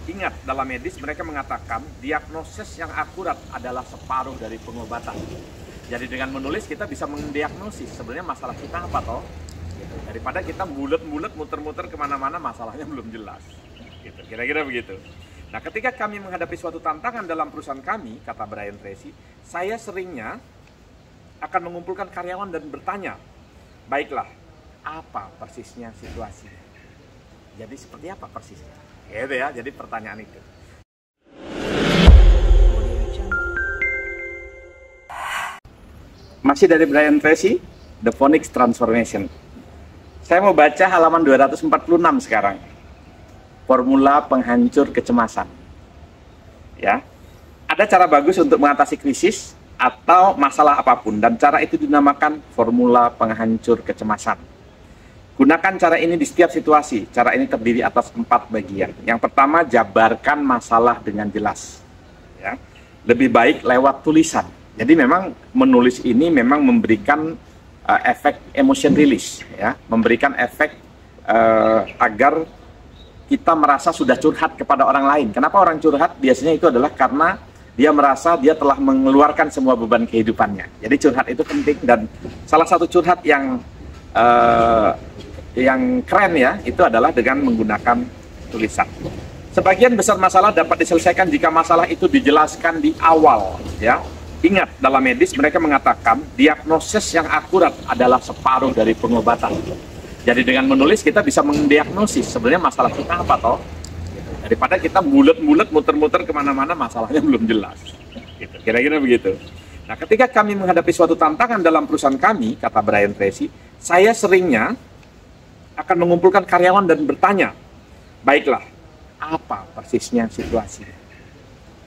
Ingat, dalam medis mereka mengatakan diagnosis yang akurat adalah separuh dari pengobatan. Jadi dengan menulis kita bisa mendiagnosis sebenarnya masalah kita apa toh. Gitu. Daripada kita bulet-bulet muter-muter kemana-mana masalahnya belum jelas. Gitu. Kira-kira begitu. Nah, ketika kami menghadapi suatu tantangan dalam perusahaan kami, kata Brian Tracy, saya seringnya akan mengumpulkan karyawan dan bertanya, baiklah, apa persisnya situasi? Jadi seperti apa persisnya? Gitu ya, jadi pertanyaan itu. Masih dari Brian Tracy, The Phonics Transformation. Saya mau baca halaman 246 sekarang. Formula penghancur kecemasan. Ya. Ada cara bagus untuk mengatasi krisis atau masalah apapun, dan cara itu dinamakan formula penghancur kecemasan. Gunakan cara ini di setiap situasi. Cara ini terdiri atas 4 bagian. Yang pertama, jabarkan masalah dengan jelas. Ya. Lebih baik lewat tulisan. Jadi memang menulis ini memang memberikan efek emotion release, ya, memberikan efek agar kita merasa sudah curhat kepada orang lain. Kenapa orang curhat? Biasanya itu adalah karena dia merasa dia telah mengeluarkan semua beban kehidupannya. Jadi curhat itu penting, dan salah satu curhat yang keren ya, itu adalah dengan menggunakan tulisan. Sebagian besar masalah dapat diselesaikan jika masalah itu dijelaskan di awal, ya. Ingat, dalam medis mereka mengatakan diagnosis yang akurat adalah separuh dari pengobatan. Jadi dengan menulis kita bisa mendiagnosis sebenarnya masalah kita apa toh. Daripada kita bulet-bulet muter-muter kemana-mana masalahnya belum jelas. Gitu. Kira-kira begitu. Nah, ketika kami menghadapi suatu tantangan dalam perusahaan kami, kata Brian Tracy, saya seringnya akan mengumpulkan karyawan dan bertanya, baiklah, apa persisnya situasi?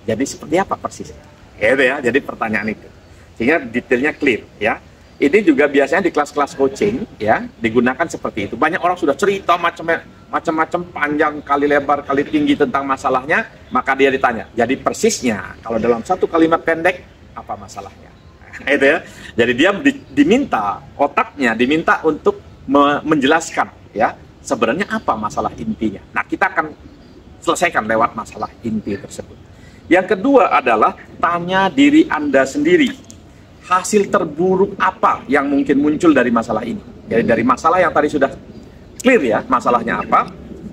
Jadi seperti apa persisnya? Gitu ya, jadi pertanyaan itu. Sehingga detailnya clear, ya. Ini juga biasanya di kelas-kelas coaching, ya, digunakan seperti itu. Banyak orang sudah cerita macam-macam panjang kali lebar kali tinggi tentang masalahnya, maka dia ditanya, jadi persisnya kalau dalam satu kalimat pendek apa masalahnya? Itu ya. Jadi dia diminta, otaknya diminta untuk menjelaskan, ya, sebenarnya apa masalah intinya. Nah, kita akan selesaikan lewat masalah inti tersebut. Yang kedua adalah tanya diri Anda sendiri, hasil terburuk apa yang mungkin muncul dari masalah ini. Jadi dari masalah yang tadi sudah clear ya, masalahnya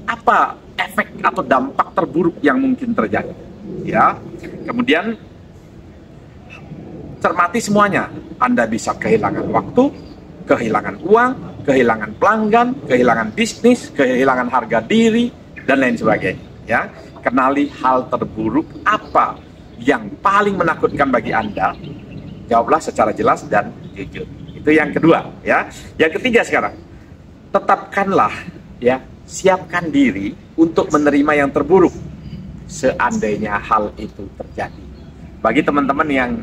apa efek atau dampak terburuk yang mungkin terjadi, ya. Kemudian cermati semuanya. Anda bisa kehilangan waktu, kehilangan uang, kehilangan pelanggan, kehilangan bisnis, kehilangan harga diri, dan lain sebagainya, ya. Kenali hal terburuk apa yang paling menakutkan bagi Anda. Jawablah secara jelas dan jujur. Itu yang kedua, ya. Yang ketiga sekarang, tetapkanlah, ya, siapkan diri untuk menerima yang terburuk seandainya hal itu terjadi. Bagi teman-teman yang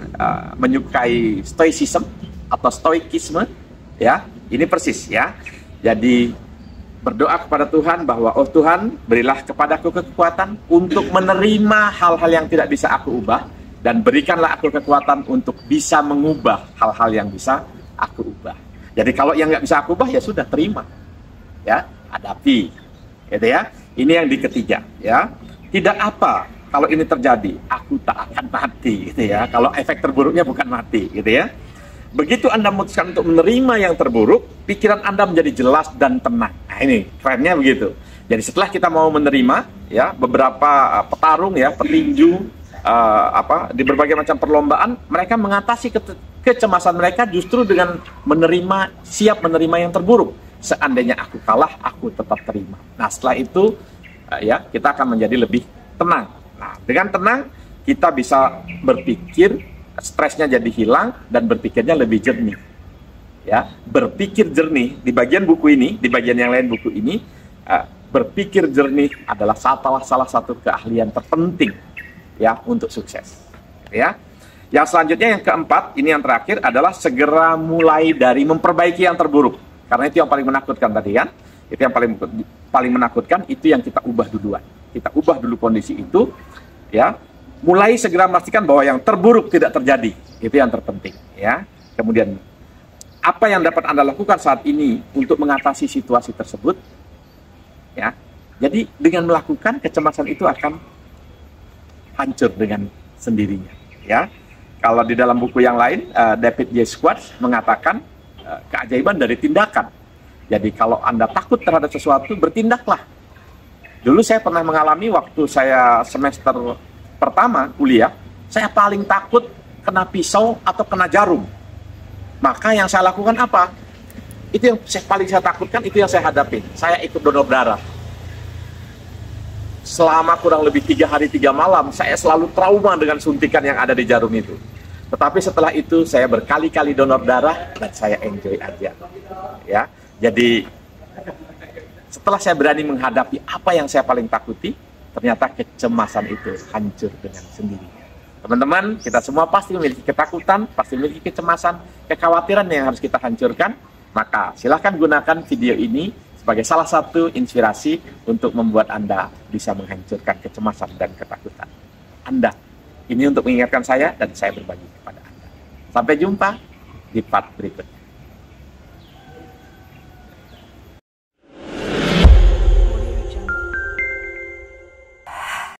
menyukai stoicism atau stoikisme, ya, ini persis, ya. Jadi berdoa kepada Tuhan bahwa, oh Tuhan, berilah kepadaku kekuatan untuk menerima hal-hal yang tidak bisa aku ubah, dan berikanlah aku kekuatan untuk bisa mengubah hal-hal yang bisa aku ubah. Jadi kalau yang nggak bisa aku ubah, ya sudah, terima, ya, hadapi, gitu ya. Ini yang di ketiga, ya. Tidak apa kalau ini terjadi, aku tak akan mati, gitu ya. Kalau efek terburuknya bukan mati, gitu ya. Begitu Anda memutuskan untuk menerima yang terburuk, pikiran Anda menjadi jelas dan tenang. Nah, ini kerennya begitu. Jadi setelah kita mau menerima, ya, beberapa petarung, ya, petinju, di berbagai macam perlombaan, mereka mengatasi kecemasan mereka justru dengan siap menerima yang terburuk. Seandainya aku kalah, aku tetap terima. Nah, setelah itu, ya, kita akan menjadi lebih tenang. Nah, dengan tenang kita bisa berpikir, stresnya jadi hilang, dan berpikirnya lebih jernih. Ya, berpikir jernih di bagian buku ini, di bagian yang lain buku ini, berpikir jernih adalah salah satu keahlian terpenting, ya, untuk sukses. Ya. Yang selanjutnya, yang keempat, ini yang terakhir, adalah segera mulai dari memperbaiki yang terburuk. Karena itu yang paling menakutkan tadi, kan? Itu yang paling menakutkan, itu yang kita ubah duluan. Kita ubah dulu kondisi itu, ya. Mulai segera memastikan bahwa yang terburuk tidak terjadi. Itu yang terpenting, ya. Kemudian apa yang dapat Anda lakukan saat ini untuk mengatasi situasi tersebut? Ya. Jadi dengan melakukan, kecemasan itu akan hancur dengan sendirinya. Ya, kalau di dalam buku yang lain, David J. Schwartz mengatakan keajaiban dari tindakan. Jadi kalau Anda takut terhadap sesuatu, bertindaklah. Dulu saya pernah mengalami waktu saya semester pertama kuliah, saya paling takut kena pisau atau kena jarum. Maka yang saya lakukan apa? Itu yang paling saya takutkan, itu yang saya hadapi. Saya ikut donor darah. Selama kurang lebih 3 hari 3 malam, saya selalu trauma dengan suntikan yang ada di jarum itu. Tetapi setelah itu saya berkali-kali donor darah dan saya enjoy aja. Ya, jadi setelah saya berani menghadapi apa yang saya paling takuti, ternyata kecemasan itu hancur dengan sendirinya. Teman-teman, kita semua pasti memiliki ketakutan, pasti memiliki kecemasan, kekhawatiran yang harus kita hancurkan. Maka silahkan gunakan video ini sebagai salah satu inspirasi untuk membuat Anda bisa menghancurkan kecemasan dan ketakutan Anda. Ini untuk mengingatkan saya dan saya berbagi kepada Anda. Sampai jumpa di part berikutnya.